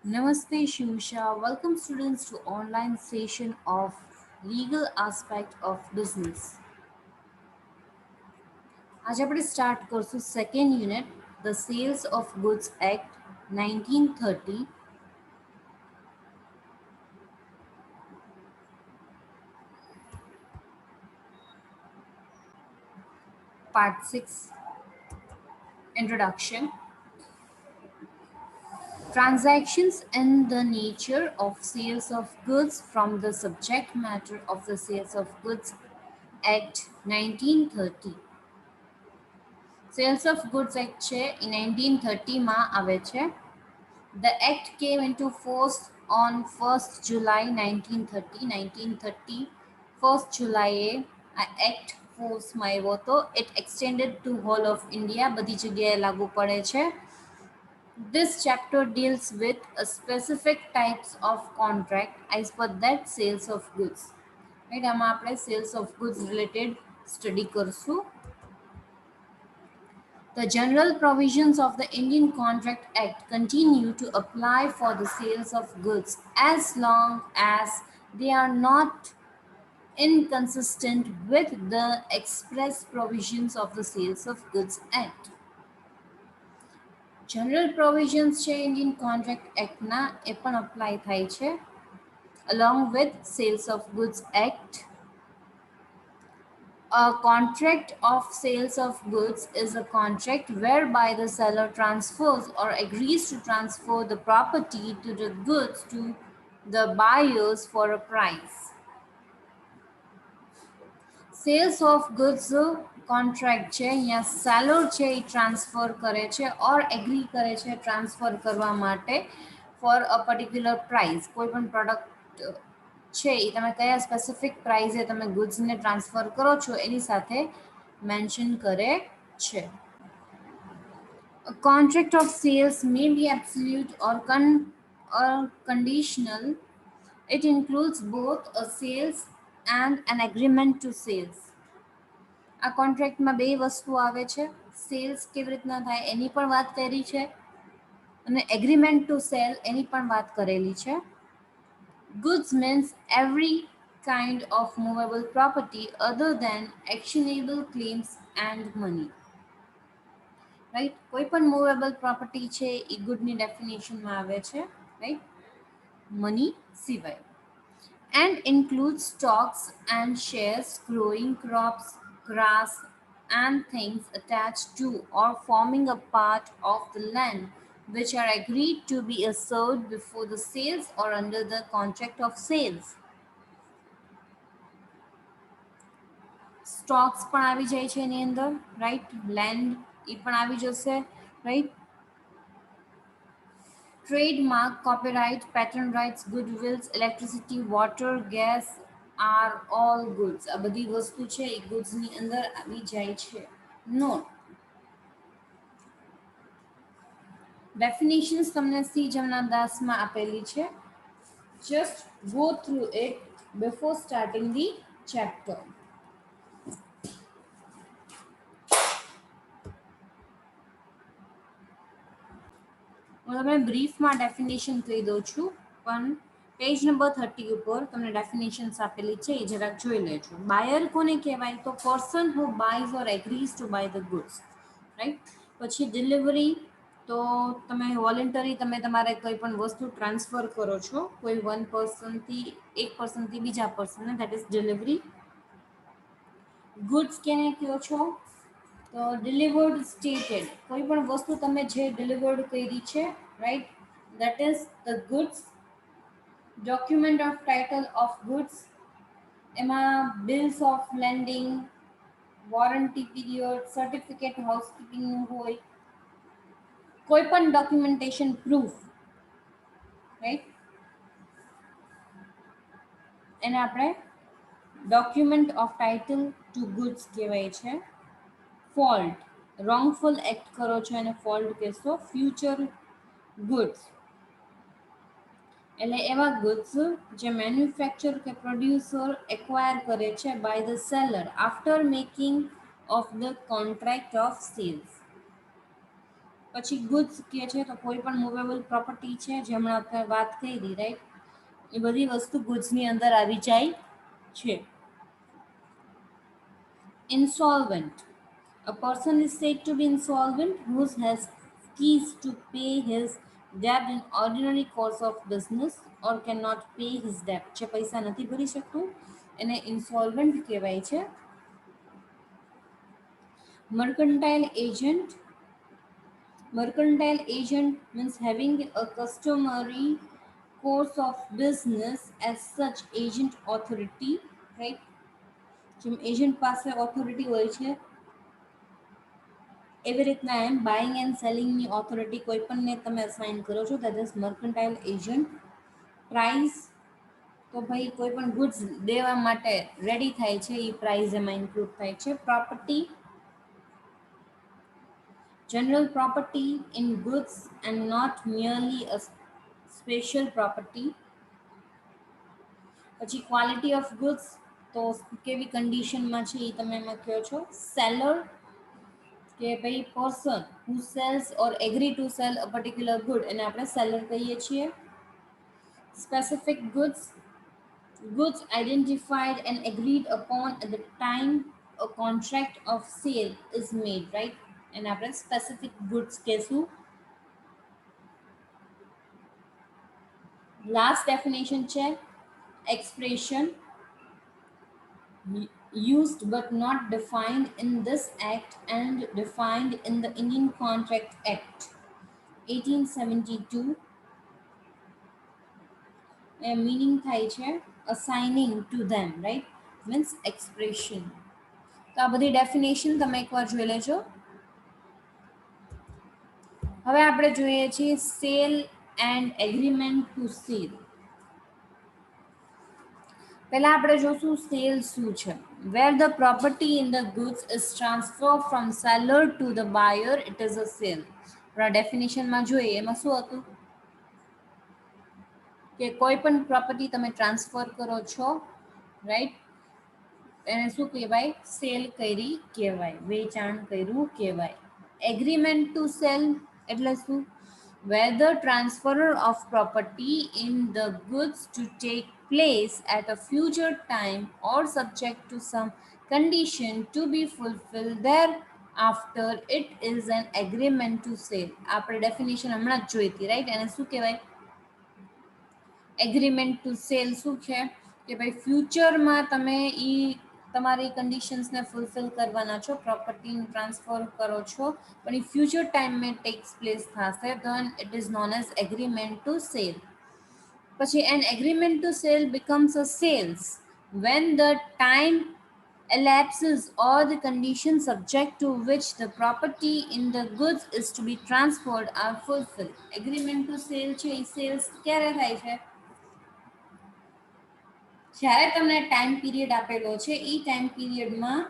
Namaste Shivsha. Welcome students to online session of legal aspect of business. आज આપણે start કરશું second unit the sales of goods act 1930 part 6 introduction. Transactions in the nature of sales of goods from the subject matter of the Sales of Goods Act 1930. Sales of goods act છે એ 1930માં આવે છે. The act came into force on 1st July 1930. 1930 1st July આ act ફોર્સમાં આવ્યો હતો. It extended to whole of India. બધી જગ્યાએ લાગુ પડે છે. This chapter deals with a specific types of contract as per that sales of goods. Right, આમાં આપણે sales of goods related study કરશું. The general provisions of the Indian Contract Act continue to apply for the sales of goods as long as they are not inconsistent with the express provisions of the Sales of Goods Act. General provisions છે Indian Contract Act ના એ પણ apply થાય છે along with Sales of Goods Act. A contract of sales of goods is a contract whereby the seller transfers or agrees to transfer the property to the goods to the buyers for a price. Sales of goods contract છે અહીંયા seller છે એ transfer કરે છે or agree કરે છે transfer કરવા માટે for a particular price. કોઈ પણ product છે એ તમે કયા સ્પેસિફિક પ્રાઇઝે તમે ગુડ્સને ટ્રાન્સફર કરો છો એની સાથે મેન્શન કરે છે. A contract of sales may be absolute or conditional. It includes both a sales and an agreement to sales. આ કોન્ટ્રાક્ટમાં બે વસ્તુ આવે છે. સેલ્સ કેવી રીતના થાય એની પણ વાત કરી છે અને એગ્રીમેન્ટ ટુ સેલ એની પણ વાત કરેલી છે. Goods means every kind of movable property other than actionable claims and money. Right? કોઈ પણ movable property છે એ ગુડની ડેફિનેશનમાં આવે છે. Right? Money સિવાય. And includes stocks and shares, growing crops, grass, and things attached to or forming a part of the land which are agreed to be assured before the sales or under the contract of sales. Stocks પણ આવી જાય છે એની અંદર, right. Land એ પણ આવી જશે, right. Trademark, copyright, patent rights, goodwills, electricity, water, gas are all goods. આ બધી વસ્તુ છે એ ગુડ્સની અંદર આવી જાય છે. નોટ ડેફિનેશન્સ તમને સી જમનાદાસમાં આપેલી છે. Just go through it before starting the chapter. હું તમને બ્રીફમાં ડેફિનેશન કહી દઉં છું, પણ પેજ નંબર 30 ઉપર તમને ડેફિનેશન્સ આપેલી છે એ જરાક જોઈ લેજો. બાયર કોને કહેવાય? તો person who buys or agrees to buy the goods, right. પછી ડિલિવરી, તો તમે વોલેન્ટરી તમે તમારે કોઈ પણ વસ્તુ ટ્રાન્સફર કરો છો કોઈ વન પર્સનથી એક પર્સનથી બીજા પર્સનને, દેટ ઇઝ ડિલિવરી. ગુડ્સ કેને કહો છો? તો ડિલિવર્ડ સ્ટેટેડ, કોઈ પણ વસ્તુ તમે જે ડિલિવર્ડ કરી છે, right, that is the goods. Document of title of goods, એમાં bills of landing, warranty period, certificate હાઉસકીપિંગનું હોય, કોઈ પણ ડોક્યુમેન્ટેશન પ્રૂફ, રાઈટ, એને આપણે document of title to goods કહેવાય છે. ફોલ્ટ, રોંગફુલ એક્ટ કરો છો એને ફોલ્ટ કહેશો. ફ્યુચર ગુડ્સ એટલે એવા ગુડ્સ જે મેન્યુફેક્ચર કે પ્રોડ્યુસર એક્વાયર કરે છે by the seller after making of the contract of sales. પછી ગુડ્સ કે છે તો કોઈ પણ મૂવેબલ પ્રોપર્ટી છે જે હમણાં આપણે વાત કરી, રાઈટ, એ બધી વસ્તુ ગુડ્સની અંદર આવી જાય છે. Insolvent. A person is said to be insolvent who has keys to pay his debt in ordinary course of business or cannot pay his debt. જે પૈસા નથી ભરી શકતું એને insolvent કહેવાય છે. Mercantile agent. Mercantile agent means having a customary course of business as such agent authority, right? જેમ agent પાસે ઓથોરિટી હોય છે એવી રીતના એમ બાઇંગ એન્ડ સેલિંગની ઓથોરિટી કોઈ પણને તમે અસાઇન કરો છો, that is mercantile agent. Price તો ભાઈ કોઈ પણ ગુડ્સ દેવા માટે રેડી થાય છે એ પ્રાઇસ એમાં ઇન્ક્લુડ થાય છે. Property, general property in goods and not merely a special property. પછી ક્વોલિટી ઓફ ગુડ્સ તો કેવી કન્ડિશનમાં છે એ તમે એમાં કહો છો. સેલર કે ભાઈ person who sales or agree to sell a particular good એને આપણે સેલર કહીએ છીએ. Specific goods, goods identified and agreed upon at the time a contract of sale is made, right? એને આપણે સ્પેસિફિક ગુડ્સ કહેશું. Last definition છે expression used but not defined in this act and defined in the Indian Contract Act 1872. Meaning થાય છે assigning to them, right? Means expression. તો આ બધી definition તમે એકવાર જોઈ લેજો. હવે આપણે જોઈએ છીએ sale and agreement to sale. પહેલા આપણે જોશું સેલ શું છે. Where the property in the goods is transfer from seller to the buyer it is a sale. આપણા ડેફિનેશનમાં જોઈએ એમાં શું હતું કે કોઈ પણ પ્રોપર્ટી તમે ટ્રાન્સફર કરો છો, રાઈટ, એને શું કહેવાય? સેલ કરી કહેવાય, વેચાણ કર્યું કહેવાય. એગ્રીમેન્ટ ટુ સેલ એટલે શું? Where the transfer of property in the goods to take place at a future time or subject to some condition to be fulfilled thereafter, it is an agreement to sale. આપણે definition હમણાં જ જોઈ હતી, right? એને શું કહેવાય? Agreement to cell શું છે કે ભાઈ ફ્યુચરમાં તમે એ તમારી કન્ડિશન્સને ફૂલફિલ કરવાના છો, પ્રોપર્ટીનું ટ્રાન્સફર કરો છો, પણ એ ફ્યુચર ટાઈમમાં ટેક્સ પ્લેસ થશે, then it is known as agreement to sale. પછી an agreement to cell becomes a sales when the time elapses or the conditions subject to which the property in the goods is to be transferred are fulfilled. Agreement to sell છે એ cells ક્યારે થાય છે? જ્યારે તમને time period આપેલો છે એ time પીરિયડમાં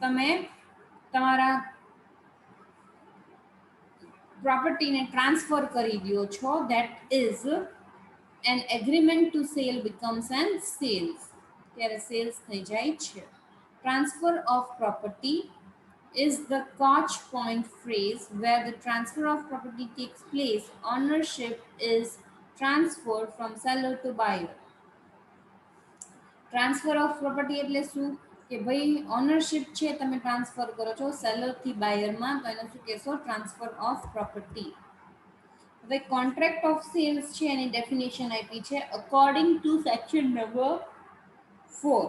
તમે તમારા પ્રોપર્ટીને ટ્રાન્સફર કરી દો છો, that is an agreement to cell becomes an sales. ત્યારે સેલ્સ થઈ જાય છે. Transfer of property is the Koch point phrase where the transfer of property takes place. Ownership is transferred from seller to buyer. Transfer of property એટલે શું કે ભાઈ ownership છે તમે ટ્રાન્સફર કરો છો સેલરથી બાયરમાં, તો એને શું કહેશો? Transfer of property. હવે કોન્ટ્રાક્ટ ઓફ સેલ્સ છે એની ડેફિનેશન આપી છે according to section number 4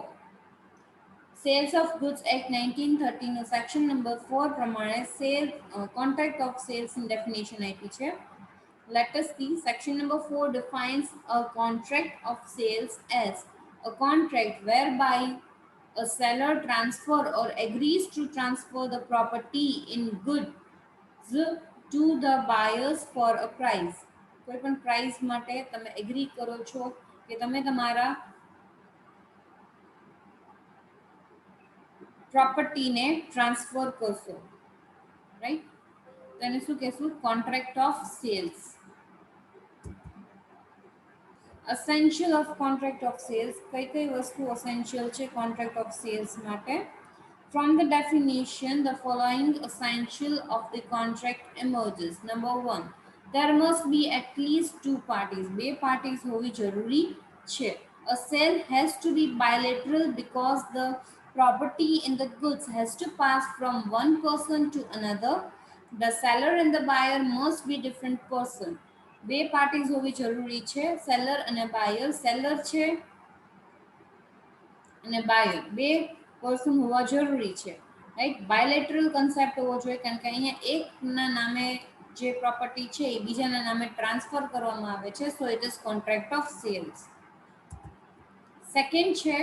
sales of goods act 1930 નો સેક્શન નંબર 4 પ્રમાણે સેલ કોન્ટ્રાક્ટ ઓફ સેલ્સની ડેફિનેશન આપી છે. Let us see. Section number 4 defines a contract of sales as a contract whereby a seller transfer or agrees to transfer the property in goods to the buyers for a price. કોઈ પણ price માટે તમે agri કરો છો કે તમે તમારા પ્રોપર્ટીને ટ્રાન્સફર કરશો, રાઈટ? તો એને શું કહેશું? Contract of sales. Essential of contract of sales. કઈ કઈ વસ્તુ essential છે contract of sales માટે? From the definition, the following essential of the contract emerges. Number one, there must be at least two parties. બે parties હોવી જરૂરી છે. A sale has to be bilateral because the property in the goods has to pass from one person to another. The seller and the buyer must be different person. બે parties હોવી જરૂરી છે. Seller અને buyer. Seller છે અને બાયર બે person હોવા જરૂરી છે, રાઈટ. બાયલેટરલ કન્સેપ્ટ હોવો જોઈએ કારણ કે અહીંયા એકના નામે જે પ્રોપર્ટી છે એ બીજાના નામે ટ્રાન્સફર કરવામાં આવે છે, so it is contract of sales. Second છે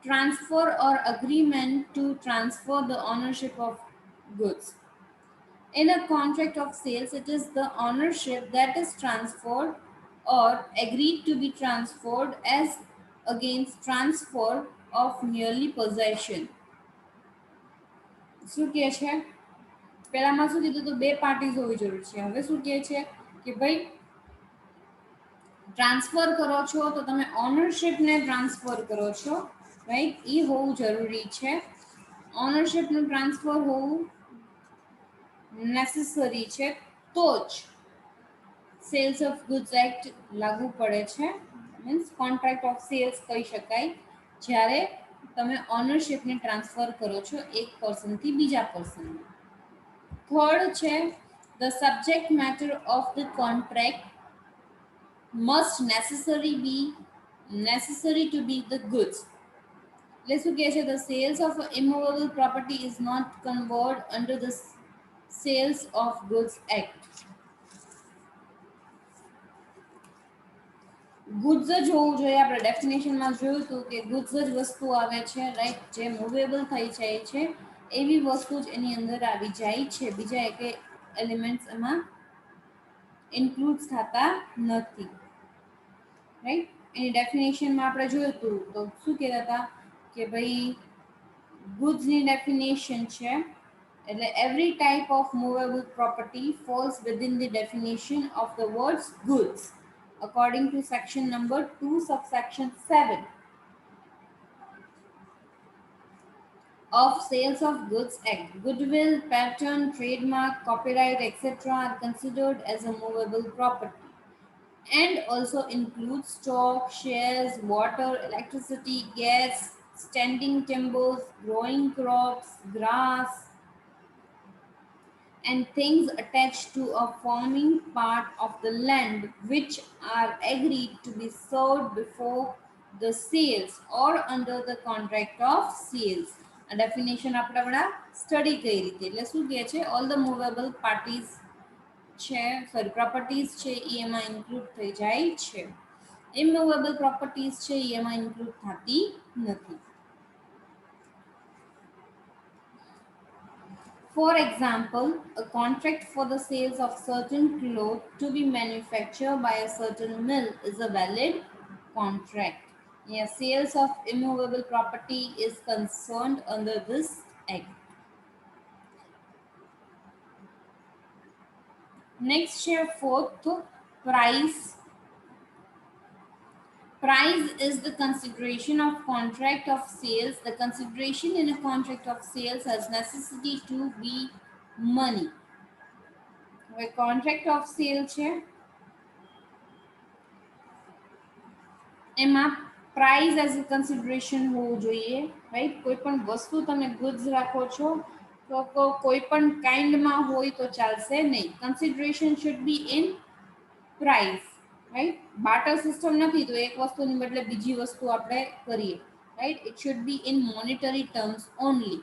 transfer or agreement to transfer the ownership of goods. In a contract of sales, it is the ownership that is transferred or agreed to be transferred as against transfer of merely possession. શું કહે છે? પહેલામાં શું કીધું તો બે parties હોવી જરૂરી છે. હવે શું કહે છે કે ભાઈ ટ્રાન્સફર કરો છો તો તમે ઓનરશિપને ટ્રાન્સફર કરો છો, રાઈટ. એ હોવું જરૂરી છે. ઓનરશિપનું ટ્રાન્સફર હોવું નેસેસરી છે તો જ સેલ્સ ઓફ ગુડ્સ એક્ટ લાગુ પડે છે. મીન્સ કોન્ટ્રાક્ટ ઓફ સેલ્સ કહી શકાય જ્યારે તમે ઓનરશિપને ટ્રાન્સફર કરો છો એક પર્સનથી બીજા પર્સનમાં. થર્ડ છે the subject matter of the contract must necessary to be the goods. એટલે શું કહે છે? The sales of immovable property is not covered under the sales of goods act. Goods જ હોવું જોઈએ. આપણે ડેફિનેશનમાં જોયું હતું કે ગુડ્સ જ વસ્તુ આવે છે, રાઈટ, જે મૂવેબલ થઈ જાય છે એવી વસ્તુ જ એની અંદર આવી જાય છે. બીજા એક એલિમેન્ટ્સ એમાં ઇન્ક્લુડ થતા નથી, રાઈટ. એની ડેફિનેશનમાં આપણે જોયું હતું તો શું કહેતા હતા કે ભાઈ ગુડ્સની ડેફિનેશન છે એટલે every type of movable property false within the definition of the words goods according to section number 2 subsection 7 of Sales of Goods Act. Goodwill, patent, trademark, copyright, etc. are considered as a movable property and also include stock, shares, water, electricity, gas, standing timbers, growing crops, grass, and things attached to a forming part of the land which are agreed to be sold before the sales or under the contract of sales. A definition આપણે બડા study કરી રીતે. એટલે શું કહે છે? All the movable parties છે, sorry properties છે એ એમાં ઇન્ક્લુડ થઈ જાય છે. ઇમૂવેબલ પ્રોપર્ટીઝ છે એ એમાં ઇન્ક્લુડ થતી નથી. For example, a contract for the sales of certain cloth to be manufactured by a certain mill is a valid contract. Yeah, sales of immovable property is concerned under this act. Next year, fourth, price. Price is the consideration of contract of sales. The consideration in a contract of sales has necessity to be money. હવે contract of sale છે એમાં price as a consideration હોવું જોઈએ, right. કોઈ પણ વસ્તુ તમે goods રાખો છો તો કોઈ પણ કાઇન્ડમાં હોય તો ચાલશે નહીં. Consideration should be in price, right. Barter system નથી તો એક વસ્તુની બદલે બીજી વસ્તુ આપણે કરીએ, right. It should be in monetary terms only.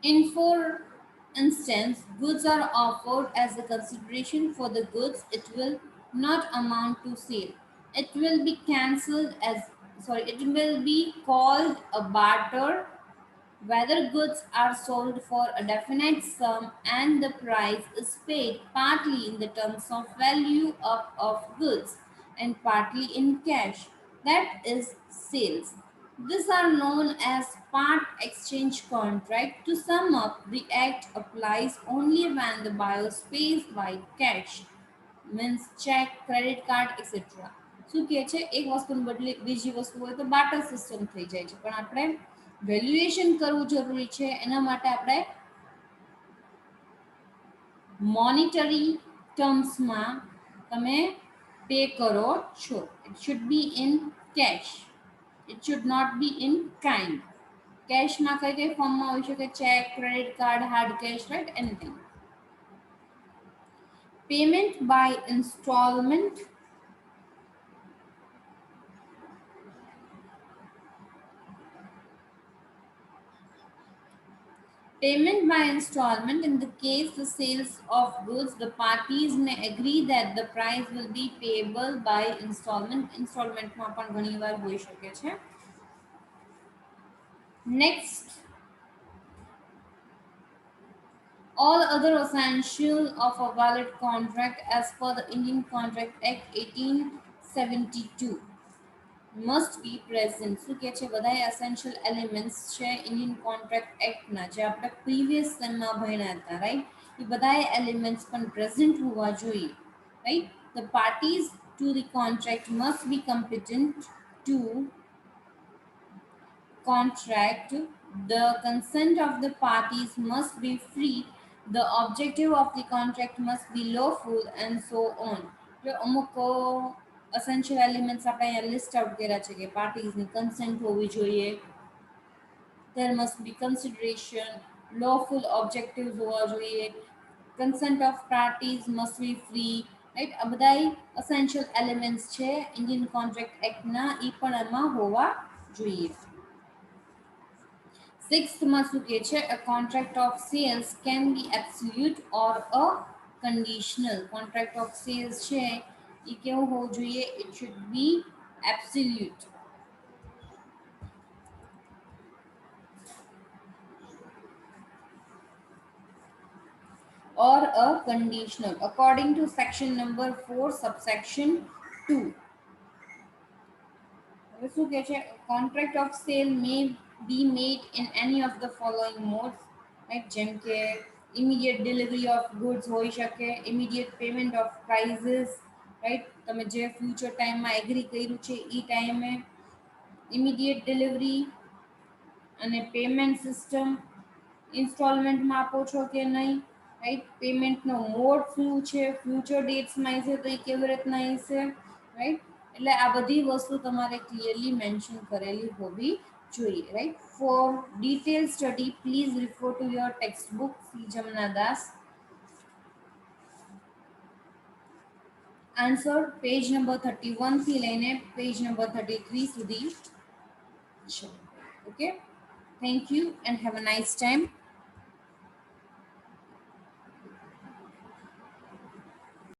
In for instance, goods are offered as a consideration for the goods, it will not amount to sale. It will be cancelled as it will be called a barter whether goods are sold for a definite sum and the price is paid partly in the terms of value of goods and partly in cash. That is sales. These are known as part exchange contract. To sum up, the act applies only when the buyer pays by cash, means check, credit card, etc. શું કહે છે, એક વસ્તુને બદલે બીજી વસ્તુ હોય તો બાટર સિસ્ટમ થઈ જાય છે, પણ આપણે વેલ્યુએશન કરવું જરૂરી છે, એના માટે આપણે મોનિટરી ટર્મ્સમાં તમે પે કરો છો. It should be in cash, it should not be in kind. કેશમાં કઈ કઈ ફોર્મમાં હોઈ શકે, cheque, credit card, hard cash, right, anything. Payment by instalment. Payment by installment. In the case the sales of goods, the parties may agree that the price will be payable by installment. Installment માં પણ ઘણીવાર હોઈ શકે છે. Next, all other essential of a valid contract as per the Indian Contract Act 1872 must be present. શું કે છે, બધા એસેન્શિયલ એલિમેન્ટ્સ છે ઇન્ડિયન કોન્ટ્રાક્ટ એક્ટના, જે આપણે પ્રીવિયસ સેમમાં ભણ્યા હતા, રાઈટ, એ બધા એલિમેન્ટ્સ પણ પ્રેઝન્ટ હોવા જોઈએ, right. The parties to the contract must be competent to contract, the consent of the parties must be free, the objective of the contract must be lawful, and so on. જો અમુક essential elements આપણે અહીંયા list out કર્યા છે કે પાર્ટીઝની consent હોવી જોઈએ, there must be consideration, lawful objectives હોવા જોઈએ, consent of parties must be free, right. આ બધા essential elements છે ઇન્ડિયન કોન્ટ્રાક્ટ એક્ટના, એ પણ એમાં હોવા જોઈએ. Sixth માં શું કહે છે, a contract of sales can be absolute or a conditional. Contract of sales છે એ કેવું હોવું જોઈએ, it should be absolute or a conditional according to section number 4 subsection 2. હવે શું કહે છે, contract of sale may be made in any of the following modes, right, જેમ કે immediate delivery of goods હોઈ શકે, immediate payment of prices, right, તમે જે ફ્યુચર ટાઈમમાં એગ્રી કર્યું છે એ ટાઈમે immediate delivery, અને પેમેન્ટ સિસ્ટમ ઇન્સ્ટોલમેન્ટમાં આપો છો કે નહીં, રાઈટ, પેમેન્ટનો મોડ શું છે, ફ્યુચર ડેટ્સમાં હશે તો એ કેવી રીતના હશે, રાઈટ. એટલે આ બધી વસ્તુ તમારે ક્લિયરલી મેન્શન કરેલી હોવી જોઈએ, right. For detail study please refer to your text book C Jamna Das. Answer page number 31 થી લઈને પેજ નંબર 33 સુધી છે. Okay, thank you and have a nice time.